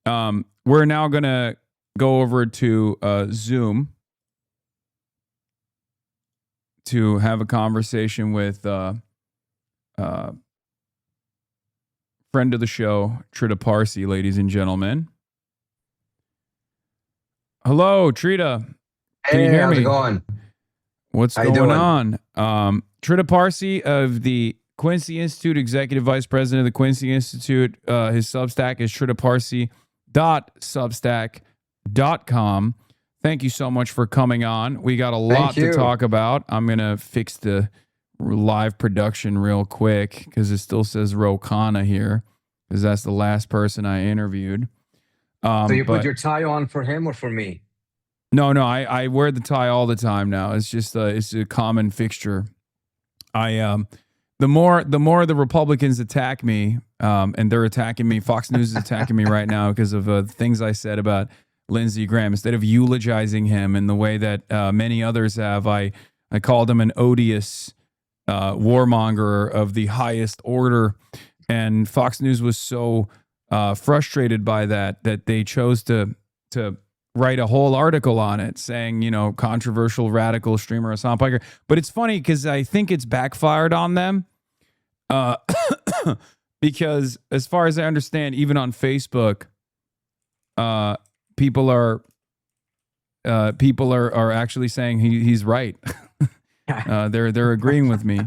We're now going to go over to Zoom to have a conversation with friend of the show, Trita Parsi, ladies and gentlemen. Hello, Trita. Can you hear how's me? it going? What's How you going doing? on? Trita Parsi of the Quincy Institute, Executive Vice President of the Quincy Institute. His Substack is tritaparsi.substack.com. Thank you so much for coming on. We got a lot Thank to you. talk about. I'm going to fix the live production real quick because it still says Rokana here because that's the last person I interviewed. So you put But your tie on for him or for me? no, I wear the tie all the time now. It's just it's a common fixture. The more the Republicans attack me, and they're attacking me. Fox News is attacking me right now because of things I said about Lindsey Graham. Instead of eulogizing him in the way that many others have, I called him an odious warmonger of the highest order, and Fox News was so frustrated by that they chose to write a whole article on it saying, controversial radical streamer Hasan Piker. But it's funny because I think it's backfired on them. Because as far as I understand, even on Facebook, people are actually saying he's right. They're agreeing with me.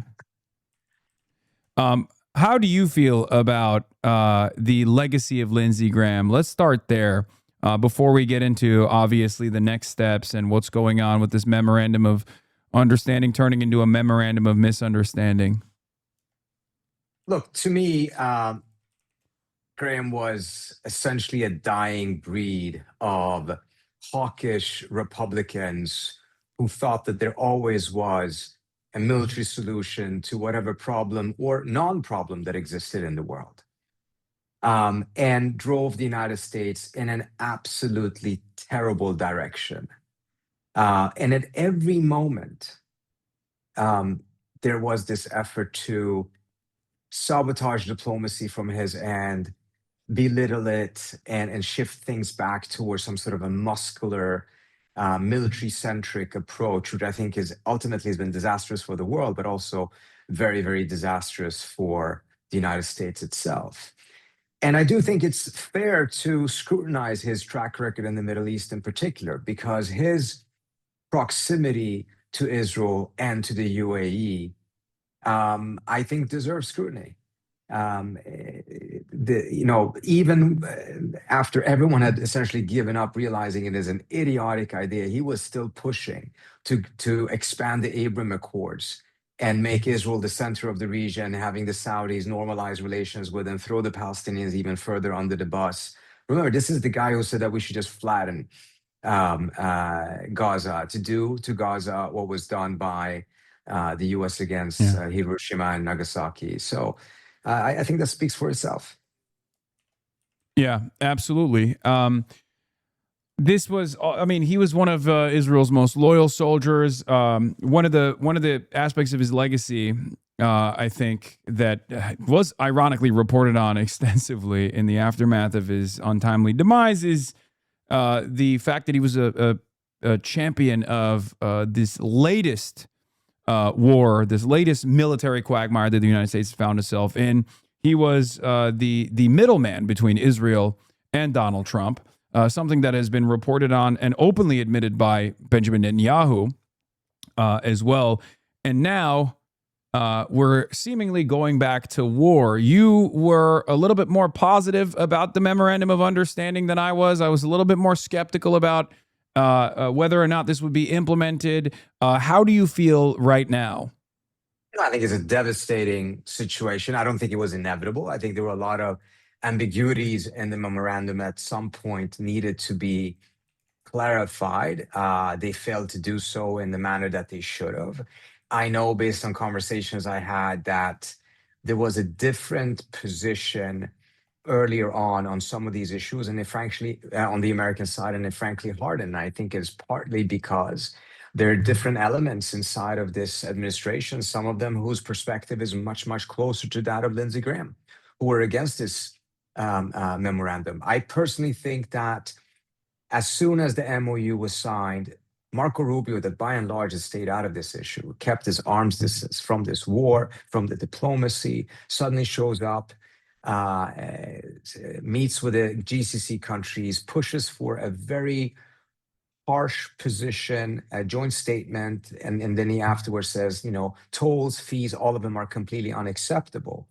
How do you feel about the legacy of Lindsey Graham? Let's start there before we get into obviously the next steps and what's going on with this memorandum of understanding turning into a memorandum of misunderstanding. Look, to me, Graham was essentially a dying breed of hawkish Republicans who thought that there always was a military solution to whatever problem or non-problem that existed in the world, and drove the United States in an absolutely terrible direction. And at every moment, there was this effort to sabotage diplomacy from his end, belittle it, and shift things back towards some sort of a muscular, military-centric approach, which I think is ultimately has been disastrous for the world, but also very, very disastrous for the United States itself. And I do think it's fair to scrutinize his track record in the Middle East in particular, because his proximity to Israel and to the UAE, I think deserves scrutiny. Even after everyone had essentially given up, realizing it is an idiotic idea, he was still pushing to expand the Abraham Accords and make Israel the center of the region, having the Saudis normalize relations with them, throw the Palestinians even further under the bus. Remember, this is the guy who said that we should just flatten Gaza, to do to Gaza what was done by the U.S. against Hiroshima and Nagasaki. So I think that speaks for itself. Yeah, absolutely. This was, he was one of Israel's most loyal soldiers. One of the aspects of his legacy, I think, that was ironically reported on extensively in the aftermath of his untimely demise is the fact that he was a champion of this latest war, this latest military quagmire that the United States found itself in. He was the middleman between Israel and Donald Trump, something that has been reported on and openly admitted by Benjamin Netanyahu as well. And now we're seemingly going back to war. You were a little bit more positive about the memorandum of understanding than I was. I was a little bit more skeptical about whether or not this would be implemented. How do you feel right now? I think it's a devastating situation. I don't think it was inevitable. I think there were a lot of ambiguities in the memorandum at some point needed to be clarified. They failed to do so in the manner that they should have. I know based on conversations I had that there was a different position earlier on some of these issues, and it frankly, on the American side, and it frankly hardened. I think it's partly because there are different elements inside of this administration, some of them whose perspective is much, much closer to that of Lindsey Graham, who were against this memorandum. I personally think that as soon as the MOU was signed, Marco Rubio, that by and large has stayed out of this issue, kept his arms distance from this war, from the diplomacy, suddenly shows up, meets with the GCC countries, pushes for a very harsh position, a joint statement, and then he afterwards says, tolls, fees, all of them are completely unacceptable.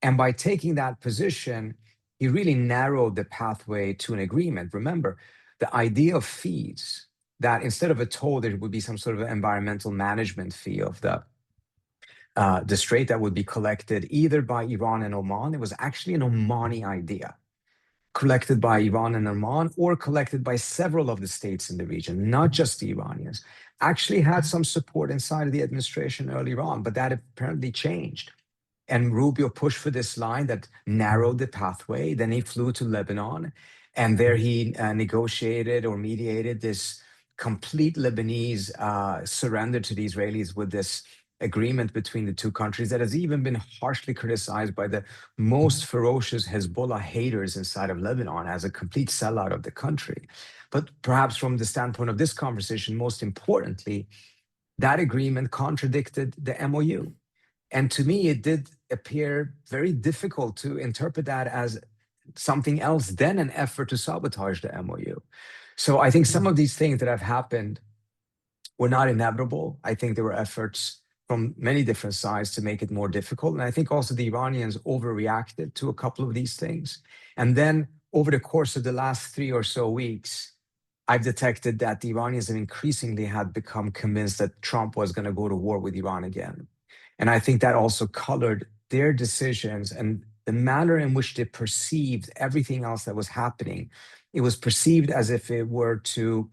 And by taking that position, he really narrowed the pathway to an agreement. Remember, the idea of fees, that instead of a toll, there would be some sort of environmental management fee of the strait that would be collected either by Iran and Oman. It was actually an Omani idea, collected by Iran and Oman, or collected by several of the states in the region, not just the Iranians. Actually had some support inside of the administration earlier on, but that apparently changed. And Rubio pushed for this line that narrowed the pathway. Then he flew to Lebanon, and there he negotiated or mediated this complete Lebanese surrender to the Israelis with this agreement between the two countries that has even been harshly criticized by the most ferocious Hezbollah haters inside of Lebanon as a complete sellout of the country. But perhaps from the standpoint of this conversation, most importantly, that agreement contradicted the MOU. And to me, it did appear very difficult to interpret that as something else than an effort to sabotage the MOU. So I think some of these things that have happened were not inevitable. I think there were efforts from many different sides to make it more difficult. And I think also the Iranians overreacted to a couple of these things. And then over the course of the last 3 or so weeks, I've detected that the Iranians have increasingly had become convinced that Trump was going to go to war with Iran again. And I think that also colored their decisions and the manner in which they perceived everything else that was happening. It was perceived as if it were to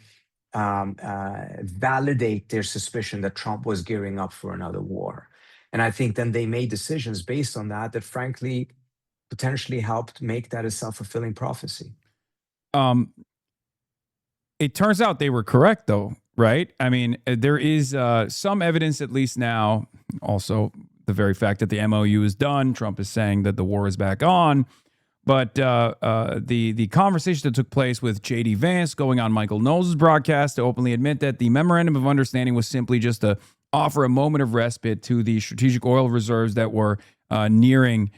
validate their suspicion that Trump was gearing up for another war. And I think then they made decisions based on that frankly potentially helped make that a self-fulfilling prophecy. It turns out they were correct, though, right? I mean, there is some evidence, at least now, also the very fact that the MOU is done. Trump is saying that the war is back on. But the conversation that took place with J.D. Vance going on Michael Knowles' broadcast to openly admit that the memorandum of understanding was simply just to offer a moment of respite to the strategic oil reserves that were nearing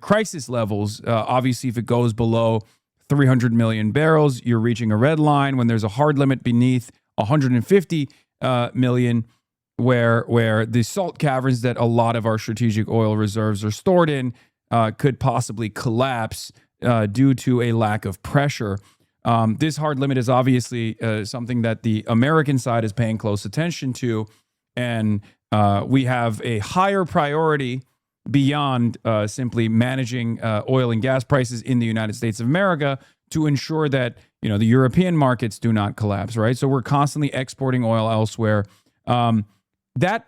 crisis levels. Obviously, if it goes below 300 million barrels, you're reaching a red line. When there's a hard limit beneath 150 million, where the salt caverns that a lot of our strategic oil reserves are stored in could possibly collapse due to a lack of pressure. This hard limit is obviously something that the American side is paying close attention to, and we have a higher priority beyond simply managing oil and gas prices in the United States of America to ensure that the European markets do not collapse, right? So we're constantly exporting oil elsewhere. That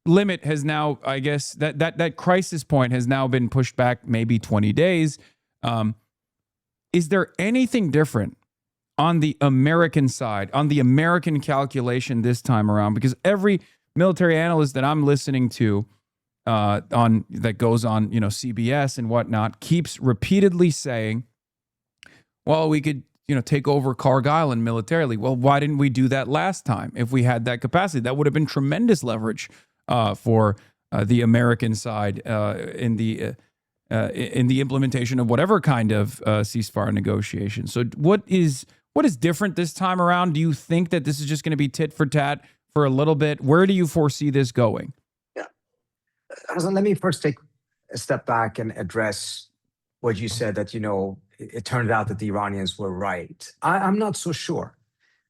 limit has now, I guess, that crisis point has now been pushed back maybe 20 days. Is there anything different on the American side, on the American calculation this time around? Because every military analyst that I'm listening to that goes on, CBS and whatnot, keeps repeatedly saying, well, we could, take over Cargill Island militarily. Well, why didn't we do that last time? If we had that capacity, that would have been tremendous leverage for the American side in the implementation of whatever kind of ceasefire negotiation. So what is different this time around? Do you think that this is just going to be tit for tat for a little bit? Where do you foresee this going? Yeah. Hasan, let me first take a step back and address what you said that, it turned out that the Iranians were right. I'm not so sure.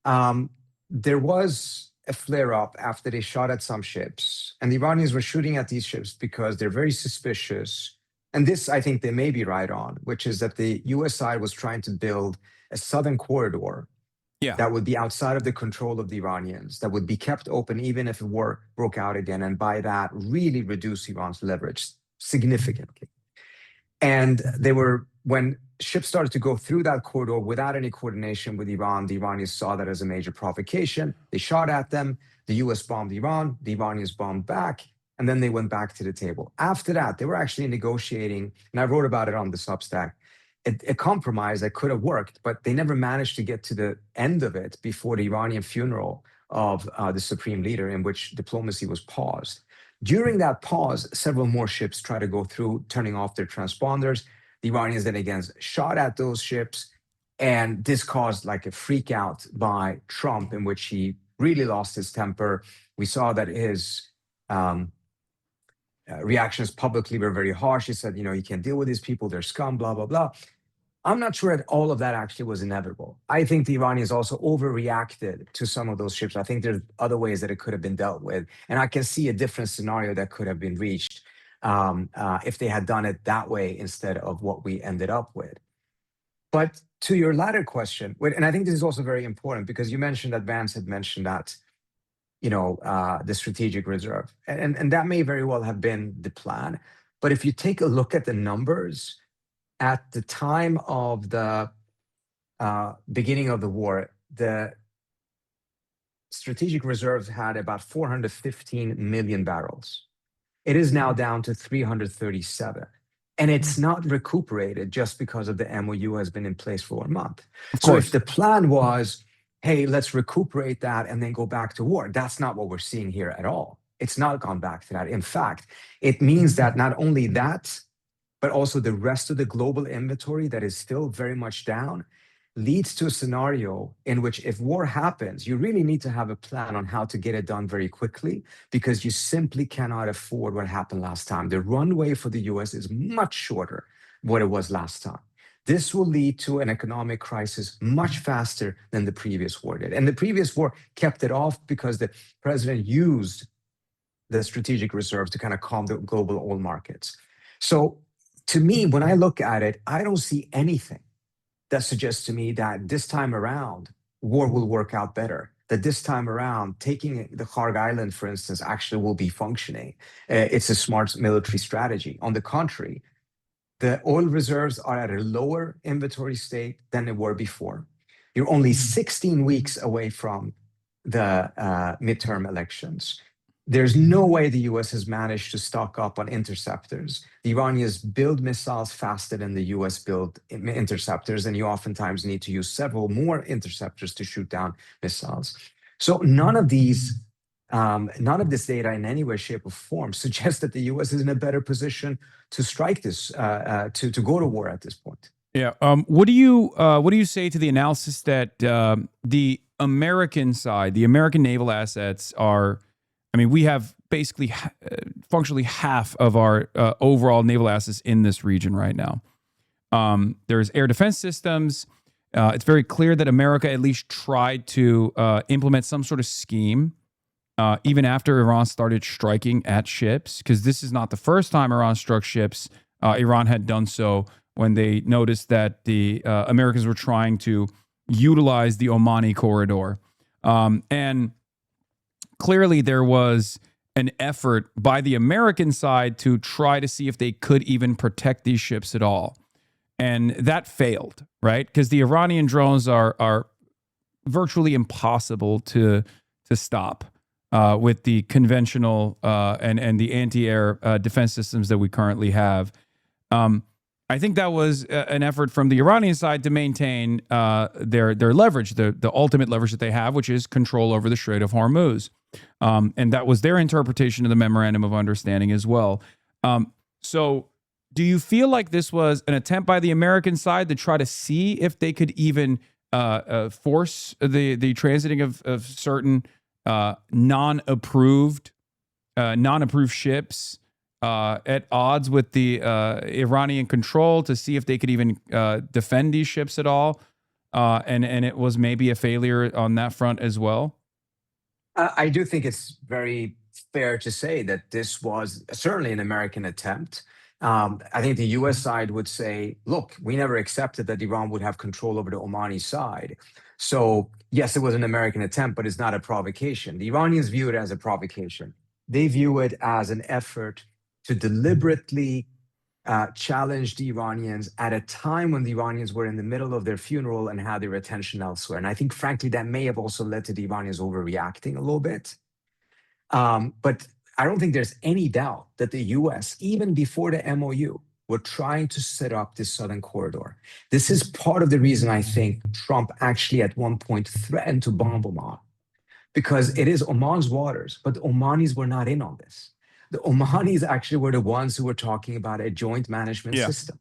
There was a flare-up after they shot at some ships, and the Iranians were shooting at these ships because they're very suspicious. And this, I think they may be right on, which is that the U.S. side was trying to build a southern corridor that would be outside of the control of the Iranians, that would be kept open even if a war broke out again, and by that really reduce Iran's leverage significantly. And when ships started to go through that corridor without any coordination with Iran, the Iranians saw that as a major provocation. They shot at them. The U.S. bombed Iran. The Iranians bombed back. and then they went back to the table. After that, they were actually negotiating, and I wrote about it on the Substack, a compromise that could have worked, but they never managed to get to the end of it before the Iranian funeral of the supreme leader, in which diplomacy was paused. During that pause, several more ships tried to go through, turning off their transponders. The Iranians then again shot at those ships, and this caused like a freak out by Trump, in which he really lost his temper. We saw that his reactions publicly were very harsh. He said, you can't deal with these people, they're scum, blah, blah, blah. I'm not sure that all of that actually was inevitable. I think the Iranians also overreacted to some of those ships. I think there's other ways that it could have been dealt with. And I can see a different scenario that could have been reached if they had done it that way instead of what we ended up with. But to your latter question, and I think this is also very important, because you mentioned that Vance had mentioned that, the strategic reserve. And that may very well have been the plan. But if you take a look at the numbers, at the time of the beginning of the war, the strategic reserves had about 415 million barrels. It is now down to 337. And it's not recuperated just because of the MOU has been in place for 1 month. So if the plan was, hey, let's recuperate that and then go back to war, that's not what we're seeing here at all. It's not gone back to that. In fact, it means that not only that, but also the rest of the global inventory that is still very much down, leads to a scenario in which if war happens, you really need to have a plan on how to get it done very quickly, because you simply cannot afford what happened last time. The runway for the US is much shorter than what it was last time. This will lead to an economic crisis much faster than the previous war did. And the previous war kept it off because the president used the strategic reserves to kind of calm the global oil markets. So to me, when I look at it, I don't see anything that suggests to me that this time around, war will work out better. That this time around, taking the Kharg Island, for instance, actually will be functioning. It's a smart military strategy. On the contrary, the oil reserves are at a lower inventory state than they were before. You're only 16 weeks away from the midterm elections. There's no way the US has managed to stock up on interceptors. The Iranians build missiles faster than the US build interceptors, and you oftentimes need to use several more interceptors to shoot down missiles. So none of this data in any way, shape, or form suggests that the US is in a better position to strike this, to go to war at this point. Yeah. What do you say to the analysis that the American side, the American naval assets are? I mean, we have basically functionally half of our overall naval assets in this region right now. There's air defense systems. It's very clear that America at least tried to implement some sort of scheme, even after Iran started striking at ships, because this is not the first time Iran struck ships. Iran had done so when they noticed that the Americans were trying to utilize the Omani corridor. And clearly there was an effort by the American side to try to see if they could even protect these ships at all. And that failed, right? Because the Iranian drones are virtually impossible to stop with the conventional and the anti-air defense systems that we currently have. I think that was an effort from the Iranian side to maintain their leverage, the ultimate leverage that they have, which is control over the Strait of Hormuz. And that was their interpretation of the Memorandum of Understanding as well. So do you feel like this was an attempt by the American side to try to see if they could even force the transiting of certain non-approved ships at odds with the Iranian control, to see if they could even defend these ships at all? And it was maybe a failure on that front as well? I do think it's very fair to say that this was certainly an American attempt. I think the US side would say, look, we never accepted that Iran would have control over the Omani side. So yes, it was an American attempt, but it's not a provocation. The Iranians view it as a provocation. They view it as an effort to deliberately challenge the Iranians at a time when the Iranians were in the middle of their funeral and had their attention elsewhere. And I think, frankly, that may have also led to the Iranians overreacting a little bit. But I don't think there's any doubt that the US, even before the MOU, were trying to set up this southern corridor. This is part of the reason I think Trump actually at one point threatened to bomb Oman, because it is Oman's waters, but the Omanis were not in on this. The Omanis actually were the ones who were talking about a joint management system.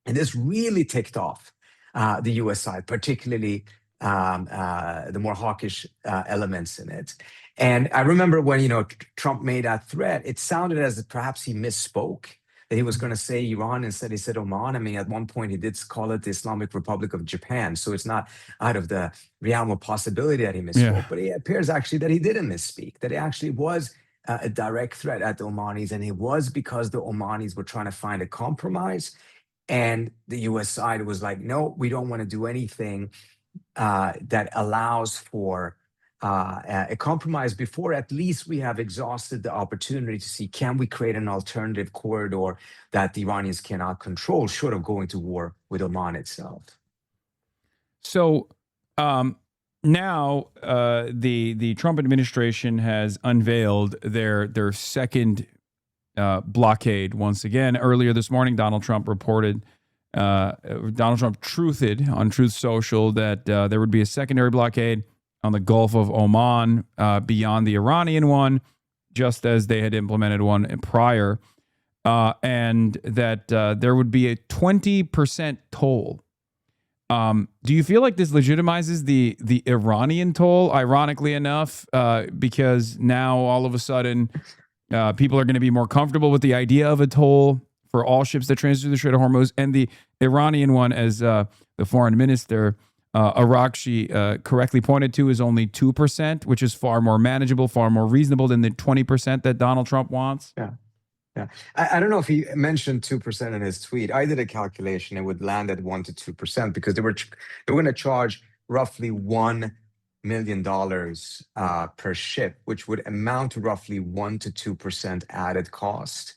And this really ticked off the US side, particularly the more hawkish elements in it. And I remember when Trump made that threat, it sounded as if perhaps he misspoke, that he was going to say Iran instead he said Oman. I mean, at one point he did call it the Islamic Republic of Japan, so it's not out of the realm of possibility that he misspoke. But it appears actually that he didn't misspeak, that it actually was a direct threat at the Omanis, and it was because the Omanis were trying to find a compromise. And the US side was like, no, we don't want to do anything that allows for a compromise before at least we have exhausted the opportunity to see, can we create an alternative corridor that the Iranians cannot control, short of going to war with Oman itself. So now the Trump administration has unveiled their second blockade once again. Earlier this morning, Donald Trump truthed on Truth Social that there would be a secondary blockade on the Gulf of Oman beyond the Iranian one, just as they had implemented one prior, and that there would be a 20% toll. Do you feel like this legitimizes the Iranian toll, ironically enough, because now all of a sudden people are going to be more comfortable with the idea of a toll for all ships that transit through the Strait of Hormuz, and the Iranian one, as the foreign minister Arakshi correctly pointed to, is only 2%, which is far more manageable, far more reasonable than the 20% that Donald Trump wants? Yeah. I don't know if he mentioned 2% in his tweet. I did a calculation. It would land at 1 to 2% because they were going to charge roughly $1 million per ship, which would amount to roughly 1 to 2% added cost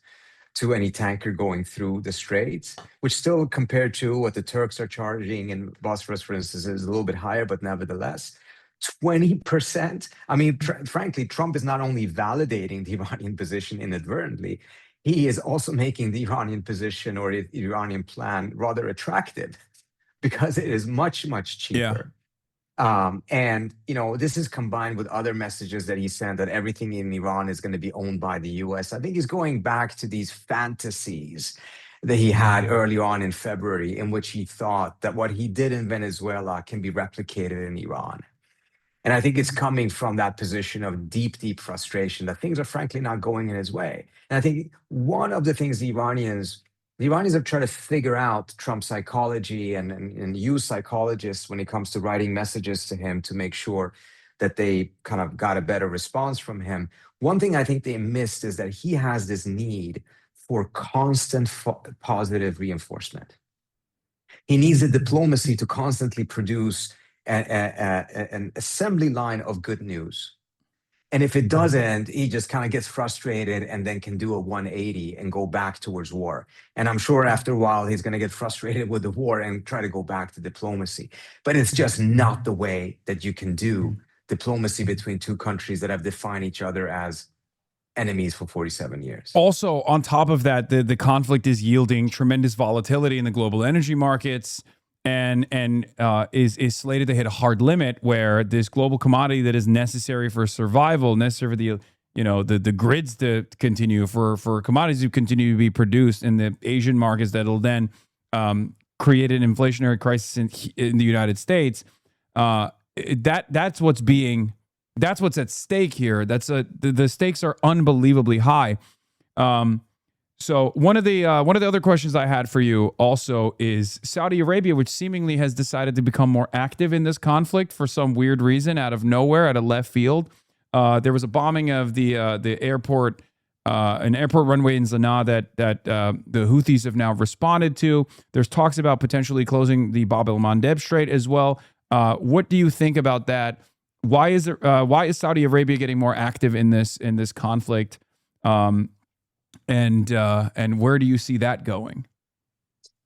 to any tanker going through the straits, which still, compared to what the Turks are charging in Bosphorus, for instance, is a little bit higher, but nevertheless, 20%. I mean, frankly, Trump is not only validating the Iranian position inadvertently, he is also making the Iranian position or the Iranian plan rather attractive because it is much, much cheaper. And this is combined with other messages that he sent that everything in Iran is going to be owned by the US. I think he's going back to these fantasies that he had early on in February, in which he thought that what he did in Venezuela can be replicated in Iran. And I think it's coming from that position of deep, deep frustration that things are frankly not going in his way. And I think one of the things the Iranians have tried to figure out Trump's psychology and use psychologists when it comes to writing messages to him to make sure that they kind of got a better response from him. One thing I think they missed is that he has this need for constant positive reinforcement. He needs a diplomacy to constantly produce an assembly line of good news. And if it doesn't, he just kind of gets frustrated and then can do a 180 and go back towards war. And I'm sure after a while, he's going to get frustrated with the war and try to go back to diplomacy. But it's just not the way that you can do diplomacy between two countries that have defined each other as enemies for 47 years. Also, on top of that, the conflict is yielding tremendous volatility in the global energy markets, and is slated to hit a hard limit where this global commodity that is necessary for survival, necessary for the grids to continue, for commodities to continue to be produced in the Asian markets, that'll then create an inflationary crisis in the United States. That's what's at stake here. The stakes are unbelievably high. So one of the other questions I had for you also is Saudi Arabia, which seemingly has decided to become more active in this conflict for some weird reason, out of nowhere, out of left field. There was a bombing of the airport, an airport runway in Sanaa that the Houthis have now responded to. There's talks about potentially closing the Bab el-Mandeb Strait as well. What do you think about that? Why is Saudi Arabia getting more active in this conflict? And where do you see that going?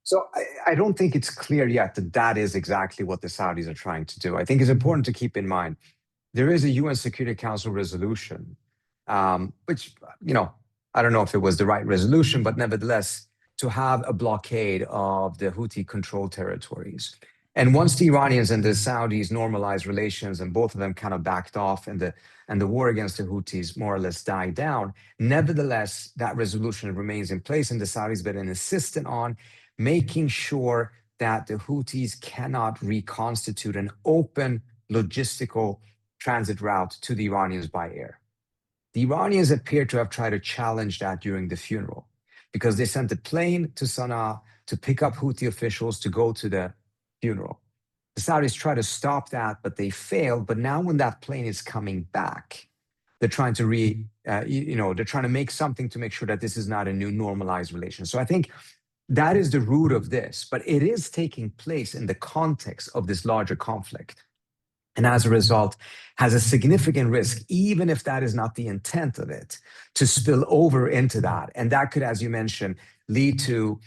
So I don't think it's clear yet that is exactly what the Saudis are trying to do. I think it's important to keep in mind there is a UN Security Council resolution which, I don't know if it was the right resolution, but nevertheless, to have a blockade of the Houthi-controlled territories. And once the Iranians and the Saudis normalized relations, and both of them kind of backed off, and the war against the Houthis more or less died down, nevertheless, that resolution remains in place, and the Saudis have been insistent on making sure that the Houthis cannot reconstitute an open logistical transit route to the Iranians by air. The Iranians appear to have tried to challenge that during the funeral, because they sent a plane to Sana'a to pick up Houthi officials to go to the funeral. The Saudis tried to stop that, but they failed. But now when that plane is coming back, they're trying to they're trying to make something to make sure that this is not a new normalized relation. So I think that is the root of this, but it is taking place in the context of this larger conflict. And as a result, has a significant risk, even if that is not the intent of it, to spill over into that. And that could, as you mentioned, lead to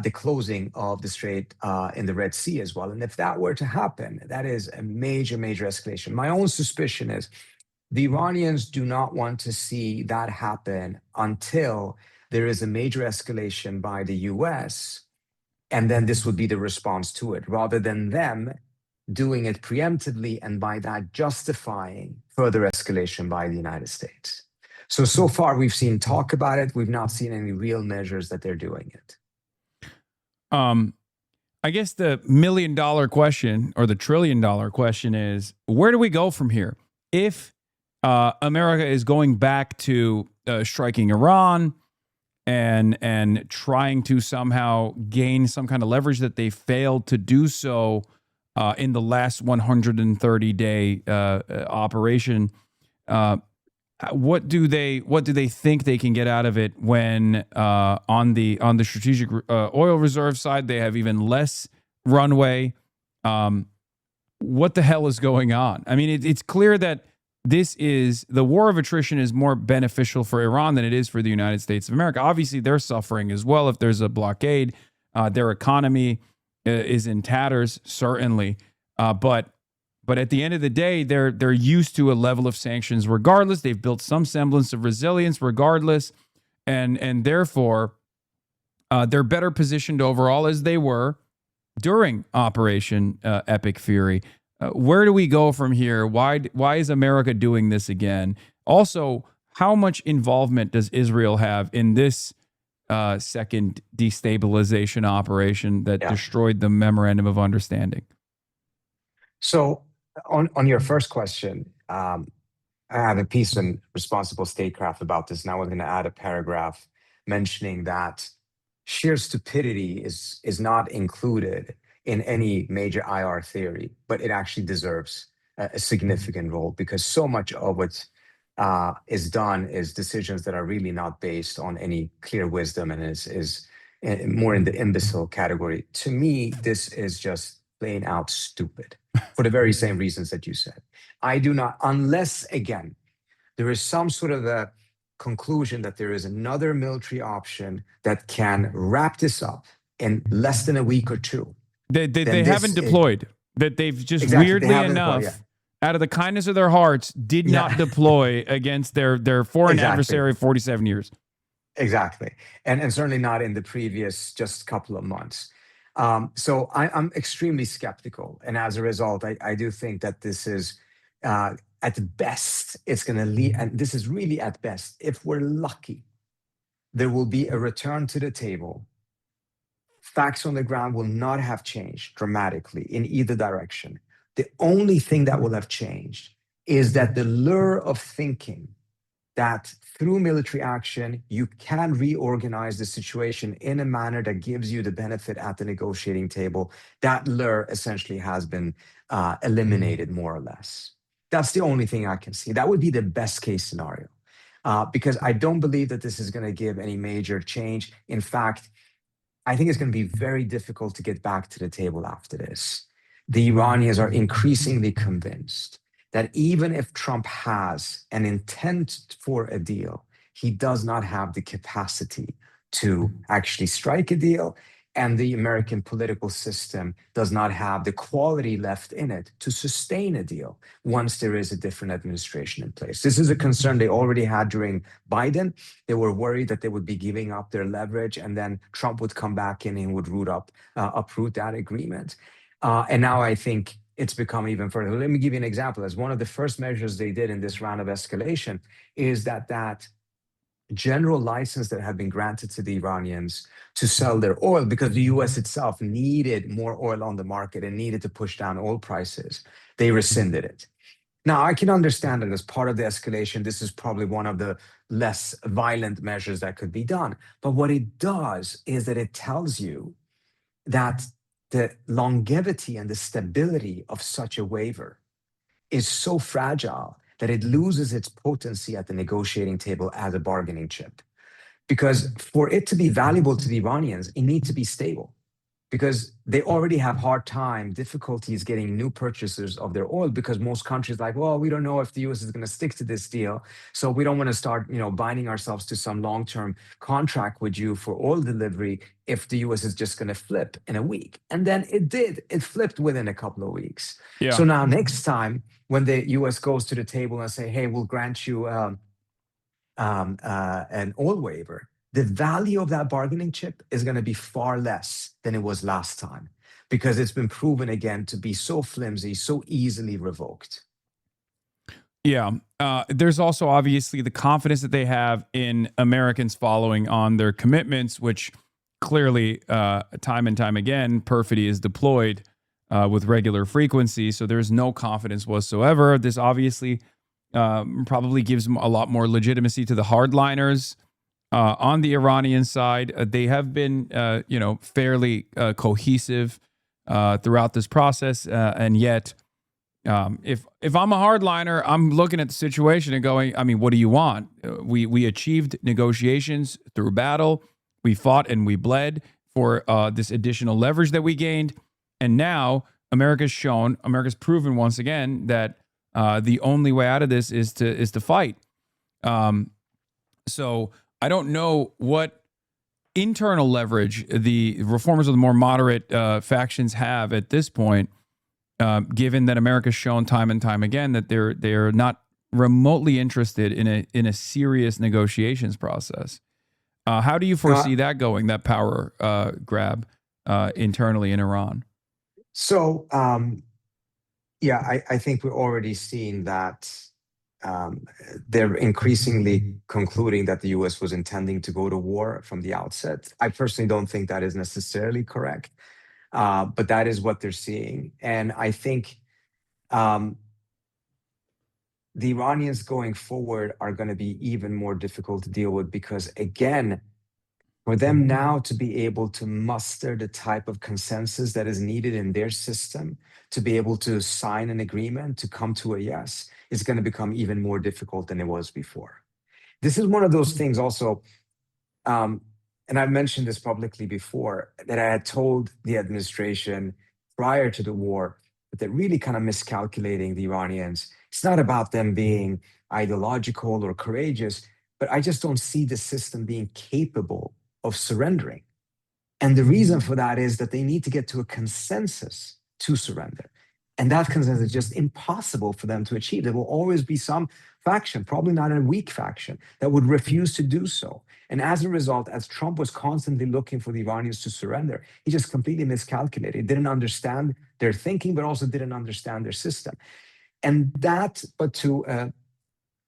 the closing of the strait in the Red Sea as well. And if that were to happen, that is a major, major escalation. My own suspicion is the Iranians do not want to see that happen until there is a major escalation by the US, and then this would be the response to it, rather than them doing it preemptively and by that justifying further escalation by the United States. So far we've seen talk about it. We've not seen any real measures that they're doing it. I guess the $1 million question, or the $1 trillion question, is where do we go from here? If America is going back to striking Iran and trying to somehow gain some kind of leverage that they failed to do so in the last 130-day operation, what do they think they can get out of it when on the strategic oil reserve side they have even less runway? What the hell is going on? I mean, it's clear that the war of attrition is more beneficial for Iran than it is for the United States of America. Obviously, they're suffering as well if there's a blockade. Their economy is in tatters, certainly, but at the end of the day, they're used to a level of sanctions regardless. They've built some semblance of resilience regardless, and therefore they're better positioned overall as they were during Operation Epic Fury. Where do we go from here? Why is America doing this again? Also, how much involvement does Israel have in this second destabilization operation that destroyed the Memorandum of Understanding? So on your first question, I have a piece in Responsible Statecraft about this. Now we're going to add a paragraph mentioning that sheer stupidity is not included in any major IR theory, but it actually deserves a significant role, because so much of what is done is decisions that are really not based on any clear wisdom, and is more in the imbecile category. To me, this is just plain out stupid for the very same reasons that you said. I do not, unless, again, there is some sort of a conclusion that there is another military option that can wrap this up in less than a week or two. They haven't deployed. That they've just weirdly enough, out of the kindness of their hearts, did not deploy against their foreign adversary of 47 years. Exactly. And certainly not in the previous just couple of months. So I'm extremely skeptical. And as a result, I do think that this is, at best, it's going to lead, and this is really at best, if we're lucky, there will be a return to the table. Facts on the ground will not have changed dramatically in either direction. The only thing that will have changed is that the lure of thinking that through military action, you can reorganize the situation in a manner that gives you the benefit at the negotiating table, that lure essentially has been eliminated more or less. That's the only thing I can see. That would be the best case scenario, because I don't believe that this is going to give any major change. In fact, I think it's going to be very difficult to get back to the table after this. The Iranians are increasingly convinced that even if Trump has an intent for a deal, he does not have the capacity to actually strike a deal. And the American political system does not have the quality left in it to sustain a deal once there is a different administration in place. This is a concern they already had during Biden. They were worried that they would be giving up their leverage, and then Trump would come back in and would uproot that agreement. And now I think it's become even further. Let me give you an example. As one of the first measures they did in this round of escalation is that general license that had been granted to the Iranians to sell their oil, because the US itself needed more oil on the market and needed to push down oil prices. They rescinded it. Now, I can understand that as part of the escalation, this is probably one of the less violent measures that could be done. But what it does is that it tells you that the longevity and the stability of such a waiver is so fragile that it loses its potency at the negotiating table as a bargaining chip. Because for it to be valuable to the Iranians, it needs to be stable, because they already have difficulties getting new purchasers of their oil, because most countries like, well, we don't know if the US is going to stick to this deal, so we don't want to start, binding ourselves to some long-term contract with you for oil delivery if the US is just going to flip in a week. And then it flipped within a couple of weeks. Yeah. So now next time when the US goes to the table and say, hey, we'll grant you an oil waiver, the value of that bargaining chip is going to be far less than it was last time, because it's been proven again to be so flimsy, so easily revoked. Yeah. There's also obviously the confidence that they have in Americans following on their commitments, which clearly, time and time again, perfidy is deployed with regular frequency. So there's no confidence whatsoever. This obviously probably gives them a lot more legitimacy to the hardliners. On the Iranian side, they have been, fairly cohesive throughout this process, and yet, if I'm a hardliner, I'm looking at the situation and going, I mean, what do you want? We achieved negotiations through battle. We fought and we bled for this additional leverage that we gained, and now America's proven once again that the only way out of this is to fight. So I don't know what internal leverage the reformers of the more moderate factions have at this point, given that America's shown time and time again that they're not remotely interested in a serious negotiations process. How do you foresee that going? That power grab internally in Iran? So, I think we're already seeing that. They're increasingly concluding that the US was intending to go to war from the outset. I personally don't think that is necessarily correct, but that is what they're seeing. And I think the Iranians going forward are going to be even more difficult to deal with, because, again, for them now to be able to muster the type of consensus that is needed in their system to be able to sign an agreement, to come to a yes, is going to become even more difficult than it was before. This is one of those things also, and I've mentioned this publicly before, that I had told the administration prior to the war that they're really kind of miscalculating the Iranians. It's not about them being ideological or courageous, but I just don't see the system being capable of surrendering. And the reason for that is that they need to get to a consensus to surrender. And that consensus is just impossible for them to achieve. There will always be some faction, probably not a weak faction, that would refuse to do so. And as a result, as Trump was constantly looking for the Iranians to surrender, he just completely miscalculated. He didn't understand their thinking, but also didn't understand their system. And that, but to a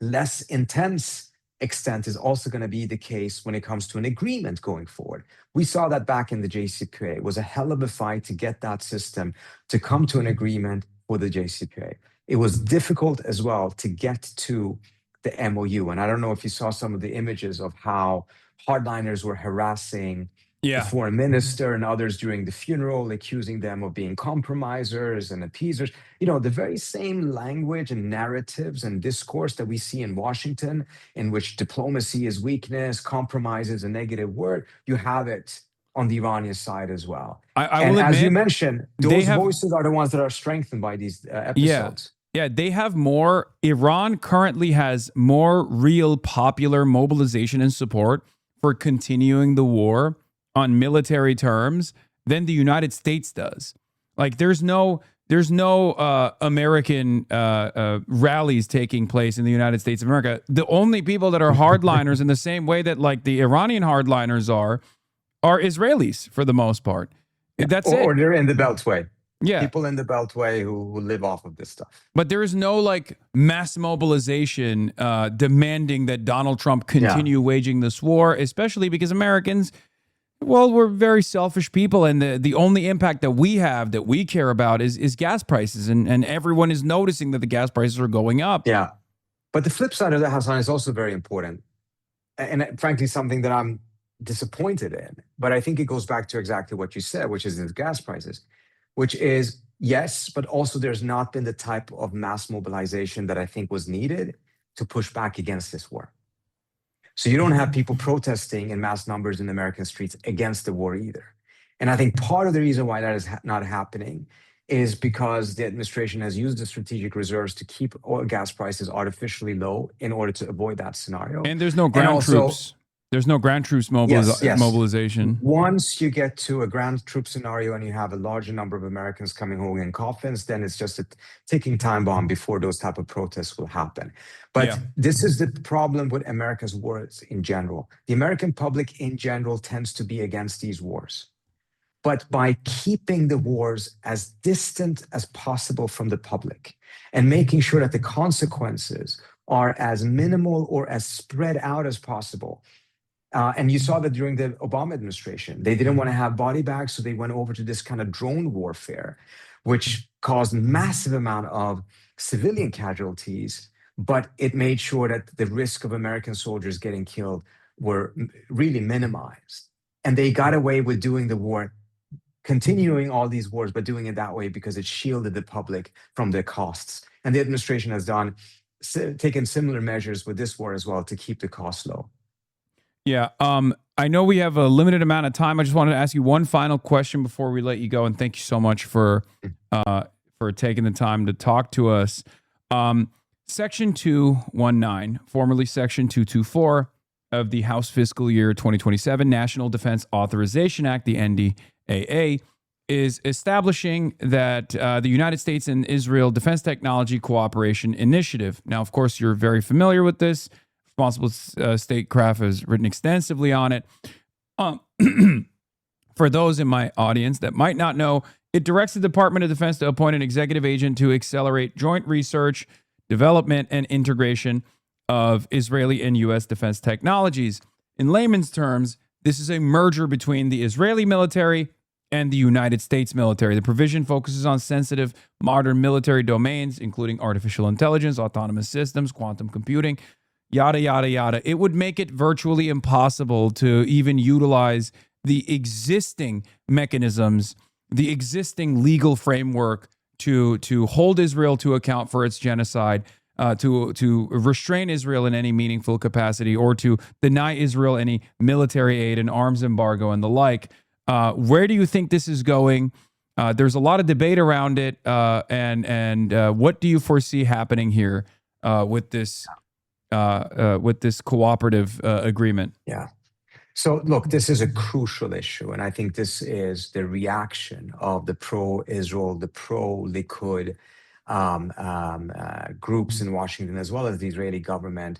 less intense extent, is also going to be the case when it comes to an agreement going forward. We saw that back in the JCPOA. It was a hell of a fight to get that system to come to an agreement for the JCPOA. It was difficult as well to get to the MOU. And I don't know if you saw some of the images of how hardliners were harassing the foreign minister and others during the funeral, accusing them of being compromisers and appeasers. The very same language and narratives and discourse that we see in Washington, in which diplomacy is weakness, compromise is a negative word, you have it on the Iranian side as well. I will admit, as you mentioned, those voices are the ones that are strengthened by these episodes. Yeah, they have more. Iran currently has more real popular mobilization and support for continuing the war on military terms than the United States does. Like there's no American rallies taking place in the United States of America. The only people that are hardliners in the same way that like the Iranian hardliners are Israelis for the most part. Yeah. That's or, it. Or they're in the Beltway. Yeah. People in the Beltway who live off of this stuff. But there is no like mass mobilization demanding that Donald Trump continue waging this war, especially because Americans, well, we're very selfish people, and the only impact that we have that we care about is gas prices, and everyone is noticing that the gas prices are going up. Yeah. But the flip side of that, Hasan, is also very important. And frankly, something that I'm disappointed in. But I think it goes back to exactly what you said, which is the gas prices, which is, yes, but also there's not been the type of mass mobilization that I think was needed to push back against this war. So you don't have people protesting in mass numbers in American streets against the war either. And I think part of the reason why that is not happening is because the administration has used the strategic reserves to keep oil gas prices artificially low in order to avoid that scenario. And there's no ground troops. There's no ground troops mobilization. Once you get to a ground troop scenario and you have a larger number of Americans coming home in coffins, then it's just a ticking time bomb before those type of protests will happen. But this is the problem with America's wars in general. The American public in general tends to be against these wars. But by keeping the wars as distant as possible from the public and making sure that the consequences are as minimal or as spread out as possible. And you saw that during the Obama administration. They didn't want to have body bags, so they went over to this kind of drone warfare, which caused massive amount of civilian casualties, but it made sure that the risk of American soldiers getting killed were really minimized. And they got away with doing the war, continuing all these wars, but doing it that way because it shielded the public from the costs. And the administration has taken similar measures with this war as well to keep the costs low. Yeah. I know we have a limited amount of time. I just wanted to ask you one final question before we let you go. And thank you so much for taking the time to talk to us. Section 219, formerly Section 224 of the House Fiscal Year 2027 National Defense Authorization Act, the NDAA, is establishing that the United States and Israel Defense Technology Cooperation Initiative. Now, of course, you're very familiar with this. Responsible Statecraft has written extensively on it. For those in my audience that might not know, it directs the Department of Defense to appoint an executive agent to accelerate joint research, development, and integration of Israeli and U.S. defense technologies. In layman's terms, this is a merger between the Israeli military and the United States military. The provision focuses on sensitive modern military domains, including artificial intelligence, autonomous systems, quantum computing, yada, yada, yada. It would make it virtually impossible to even utilize the existing mechanisms, the existing legal framework to hold Israel to account for its genocide, to restrain Israel in any meaningful capacity, or to deny Israel any military aid and arms embargo and the like. Where do you think this is going? There's a lot of debate around it, and what do you foresee happening here with this cooperative agreement? Yeah. So look, this is a crucial issue, and I think this is the reaction of the pro-Israel, the pro-Likud groups in Washington, as well as the Israeli government,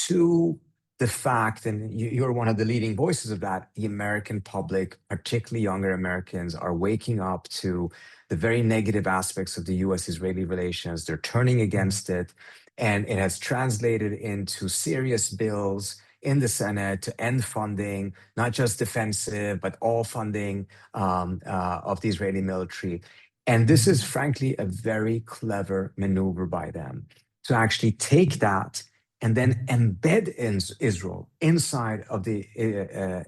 to the fact, and you're one of the leading voices of that, the American public, particularly younger Americans, are waking up to the very negative aspects of the U.S.-Israeli relations. They're turning against it, and it has translated into serious bills in the Senate to end funding, not just defensive, but all funding of the Israeli military. And this is frankly a very clever maneuver by them to actually take that and then embed in Israel inside of the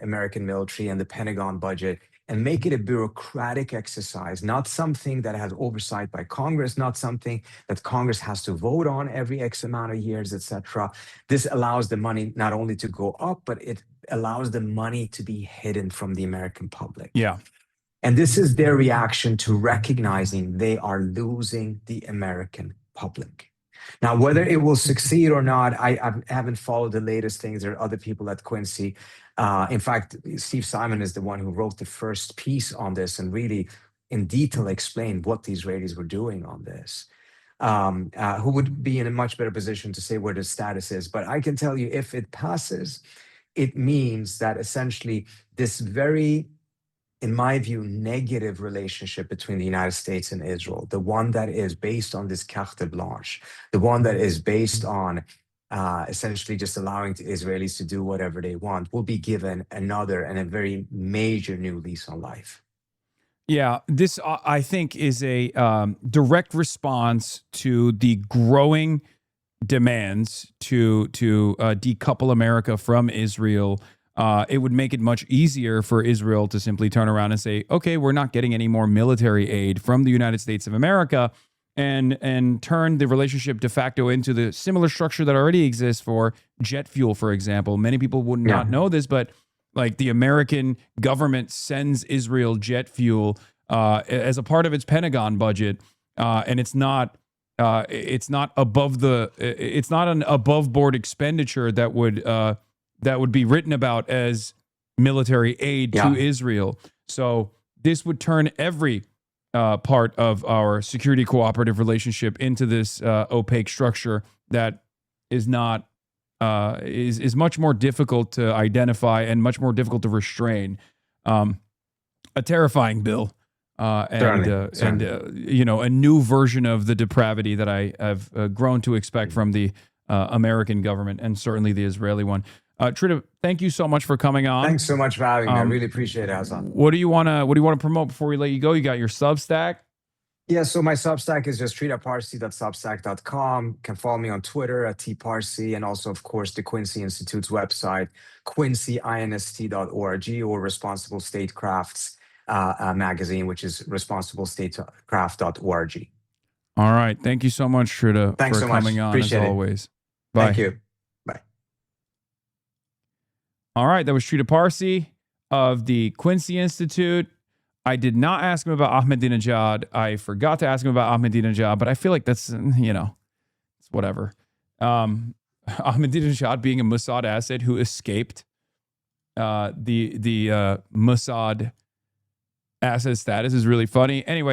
American military and the Pentagon budget, and make it a bureaucratic exercise, not something that has oversight by Congress, not something that Congress has to vote on every X amount of years, etc. This allows the money not only to go up, but it allows the money to be hidden from the American public. Yeah. And this is their reaction to recognizing they are losing the American public. Now, whether it will succeed or not, I haven't followed the latest things. There are other people at Quincy. In fact, Steve Simon is the one who wrote the first piece on this and really in detail explained what the Israelis were doing on this. Who would be in a much better position to say where the status is. But I can tell you, if it passes, it means that essentially this very, in my view, negative relationship between the United States and Israel, the one that is based on this carte blanche, the one that is based on essentially just allowing the Israelis to do whatever they want, will be given another and a very major new lease on life. Yeah, this I think is a direct response to the growing demands to decouple America from Israel. It would make it much easier for Israel to simply turn around and say, okay, we're not getting any more military aid from the United States of America, and turn the relationship de facto into the similar structure that already exists for jet fuel, for example. Many people would not know this, but like the American government sends Israel jet fuel as a part of its Pentagon budget, and it's not above it's not an above board expenditure that would be written about as military aid to Israel. So this would turn every part of our security cooperative relationship into this opaque structure that is not is much more difficult to identify and much more difficult to restrain. A terrifying bill, and you know, a new version of the depravity that I have grown to expect from the American government and certainly the Israeli one. Trita, thank you so much for coming on. Thanks so much for having me. I really appreciate it, Hasan. What do you want to promote before we let you go? You got your Substack? Yeah, so my Substack is just tritaparsi.substack.com. You can follow me on Twitter at tparsi, and also, of course, the Quincy Institute's website, quincyinst.org, or Responsible Statecraft's magazine, which is responsiblestatecraft.org. All right. Thank you so much, Trita, Thanks for so much. coming on, Appreciate as it. always. Bye. Thank you. Bye. All right. That was Trita Parsi of the Quincy Institute. I did not ask him about Ahmadinejad. I forgot to ask him about Ahmadinejad, but I feel like that's, you know, it's whatever. Ahmadinejad being a Mossad asset who escaped the Mossad asset status is really funny. Anyway.